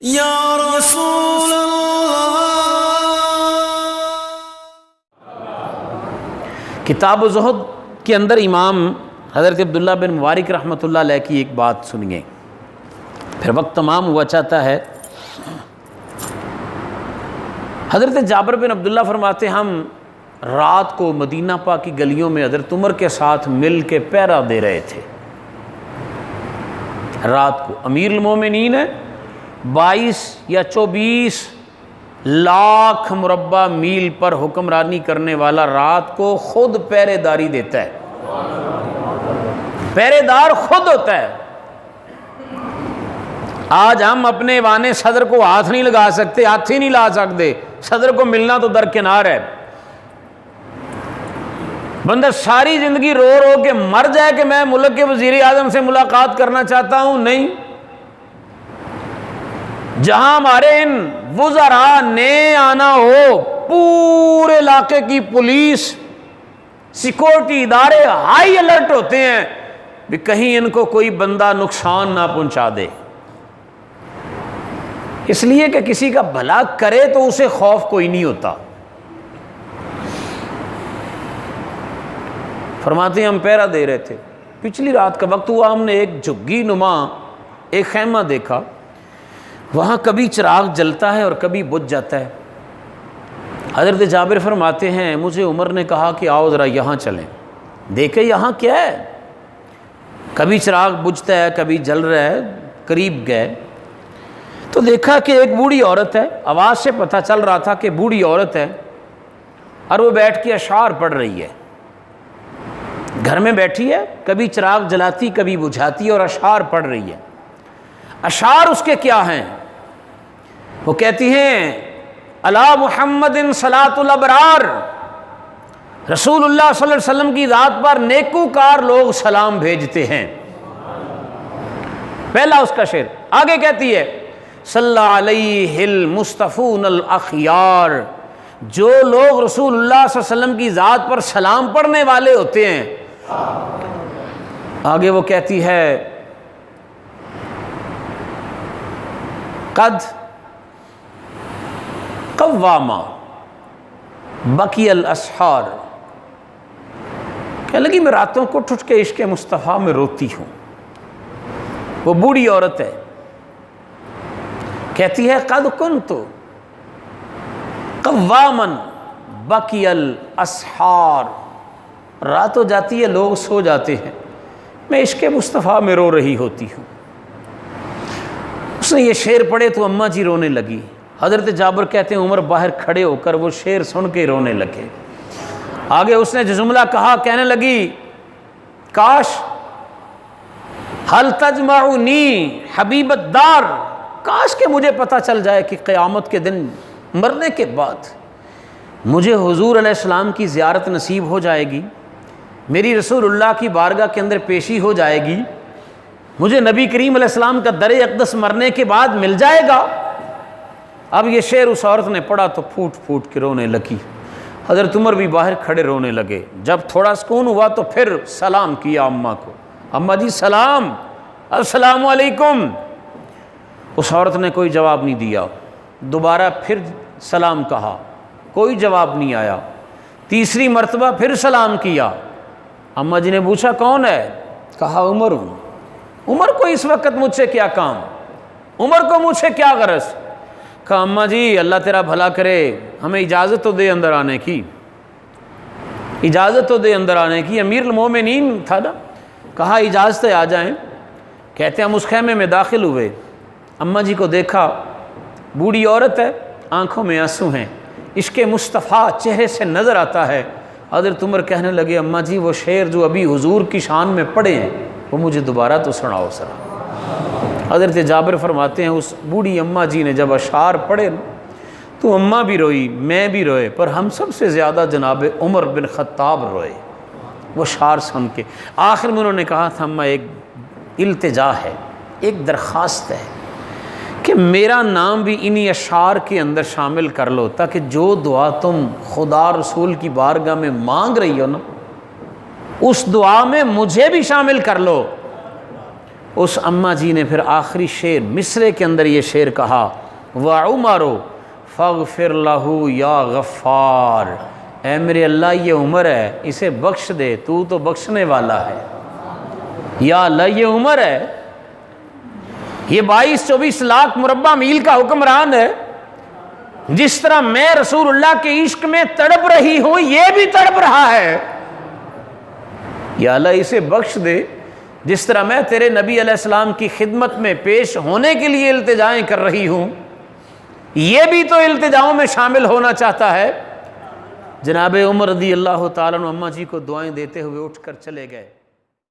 یا رسول اللہ۔ کتاب زہد کے اندر امام حضرت عبداللہ بن مبارک رحمۃ اللہ علیہ کی ایک بات سنیے، پھر وقت تمام ہوا چاہتا ہے۔ حضرت جابر بن عبداللہ فرماتے ہم رات کو مدینہ پاک کی گلیوں میں حضرت عمر کے ساتھ مل کے پہرا دے رہے تھے۔ رات کو امیر المومنین ہے، 22 یا 24 لاکھ مربع میل پر حکمرانی کرنے والا رات کو خود پہرے داری دیتا ہے، پہرے دار خود ہوتا ہے۔ آج ہم اپنے ایوان صدر کو ہاتھ نہیں لگا سکتے، ہاتھ ہی نہیں لا سکتے، صدر کو ملنا تو درکنار ہے۔ بندہ ساری زندگی رو رو کے مر جائے کہ میں ملک کے وزیر اعظم سے ملاقات کرنا چاہتا ہوں، نہیں۔ جہاں ہمارے ان وزراء نے آنا ہو، پورے علاقے کی پولیس سیکورٹی ادارے ہائی الرٹ ہوتے ہیں کہ کہیں ان کو کوئی بندہ نقصان نہ پہنچا دے، اس لیے کہ کسی کا بھلا کرے تو اسے خوف کوئی نہیں ہوتا۔ فرماتے ہیں ہم پہرا دے رہے تھے، پچھلی رات کا وقت ہوا، ہم نے ایک جھگی نما ایک خیمہ دیکھا، وہاں کبھی چراغ جلتا ہے اور کبھی بجھ جاتا ہے۔ حضرت جابر فرماتے ہیں مجھے عمر نے کہا کہ آؤ ذرا یہاں چلیں، دیکھیں یہاں کیا ہے۔ کبھی چراغ بجھتا ہے کبھی جل رہا ہے، قریب گئے تو دیکھا کہ ایک بوڑھی عورت ہے، آواز سے پتہ چل رہا تھا کہ بوڑھی عورت ہے، اور وہ بیٹھ کے اشعار پڑھ رہی ہے۔ گھر میں بیٹھی ہے، کبھی چراغ جلاتی کبھی بجھاتی ہے اور اشعار پڑھ رہی ہے۔ اشعار اس کے کیا ہیں؟ وہ کہتی ہیں علی محمد صلاۃ الابرار، رسول اللہ صلی اللہ علیہ وسلم کی ذات پر نیکوکار لوگ سلام بھیجتے ہیں۔ پہلا اس کا شعر۔ آگے کہتی ہے صلی علیہ المصطفون الاخیار، جو لوگ رسول اللہ صلی اللہ علیہ وسلم کی ذات پر سلام پڑھنے والے ہوتے ہیں۔ آگے وہ کہتی ہے قد قواما بقی الاسحار، کہنے لگی میں راتوں کو اٹھ کے عشق مصطفیٰ میں روتی ہوں۔ وہ بوڑھی عورت ہے، کہتی ہے قد کنت قواما بقی الاسحار، رات ہو جاتی ہے لوگ سو جاتے ہیں، میں عشق مصطفیٰ میں رو رہی ہوتی ہوں۔ اس نے یہ شعر پڑھے تو اماں جی رونے لگی۔ حضرت جابر کہتے ہیں عمر باہر کھڑے ہو کر وہ شعر سن کے رونے لگے۔ آگے اس نے جو جملہ کہا، کہنے لگی کاش حل تجمعنی حبیب الدار، کاش کہ مجھے پتہ چل جائے کہ قیامت کے دن مرنے کے بعد مجھے حضور علیہ السلام کی زیارت نصیب ہو جائے گی، میری رسول اللہ کی بارگاہ کے اندر پیشی ہو جائے گی، مجھے نبی کریم علیہ السلام کا در اقدس مرنے کے بعد مل جائے گا۔ اب یہ شعر اس عورت نے پڑھا تو پھوٹ پھوٹ کے رونے لگی۔ حضرت عمر بھی باہر کھڑے رونے لگے۔ جب تھوڑا سکون ہوا تو پھر سلام کیا اماں کو، اماں جی سلام، السلام علیکم۔ اس عورت نے کوئی جواب نہیں دیا۔ دوبارہ پھر سلام کہا، کوئی جواب نہیں آیا۔ تیسری مرتبہ پھر سلام کیا۔ اماں جی نے پوچھا کون ہے؟ کہا عمر ہوں۔ عمر کو اس وقت مجھ سے کیا کام، عمر کو مجھ سے کیا غرض؟ کہا اماں جی اللہ تیرا بھلا کرے، ہمیں اجازت تو دے اندر آنے کی، اجازت تو دے اندر آنے کی، امیر المومنین تھا نا۔ کہا اجازت ہے آ جائیں۔ کہتے ہیں ہم اس خیمے میں داخل ہوئے، اماں جی کو دیکھا، بوڑھی عورت ہے، آنکھوں میں آنسو ہیں، عشق مصطفیٰ چہرے سے نظر آتا ہے۔ حضرت عمر کہنے لگے اماں جی وہ شعر جو ابھی حضور کی شان میں پڑھے ہیں وہ مجھے دوبارہ تو سناؤ سر۔ حضرت جابر فرماتے ہیں اس بوڑھی اماں جی نے جب اشعار پڑھے تو اماں بھی روئی، میں بھی روئے، پر ہم سب سے زیادہ جناب عمر بن خطاب روئے وہ اشعار سن کے۔ آخر میں انہوں نے کہا تھا اماں ایک التجا ہے، ایک درخواست ہے کہ میرا نام بھی انہی اشعار کے اندر شامل کر لو، تاکہ جو دعا تم خدا رسول کی بارگاہ میں مانگ رہی ہو نا، اس دعا میں مجھے بھی شامل کر لو۔ اس اماں جی نے پھر آخری شعر مصرے کے اندر یہ شعر کہا، وَعُمَرُ فَاغْفِرْ لَهُ یا غفار، اے میرے اللہ یہ عمر ہے اسے بخش دے، تو تو بخشنے والا ہے، یا اللہ یہ عمر ہے، یہ 22-24 لاکھ مربع میل کا حکمران ہے، جس طرح میں رسول اللہ کے عشق میں تڑپ رہی ہوں یہ بھی تڑپ رہا ہے، یا اللہ اسے بخش دے، جس طرح میں تیرے نبی علیہ السلام کی خدمت میں پیش ہونے کے لیے التجائیں کر رہی ہوں یہ بھی تو التجاؤں میں شامل ہونا چاہتا ہے۔ جناب عمر رضی اللہ تعالیٰ عنہ اماں جی کو دعائیں دیتے ہوئے اٹھ کر چلے گئے۔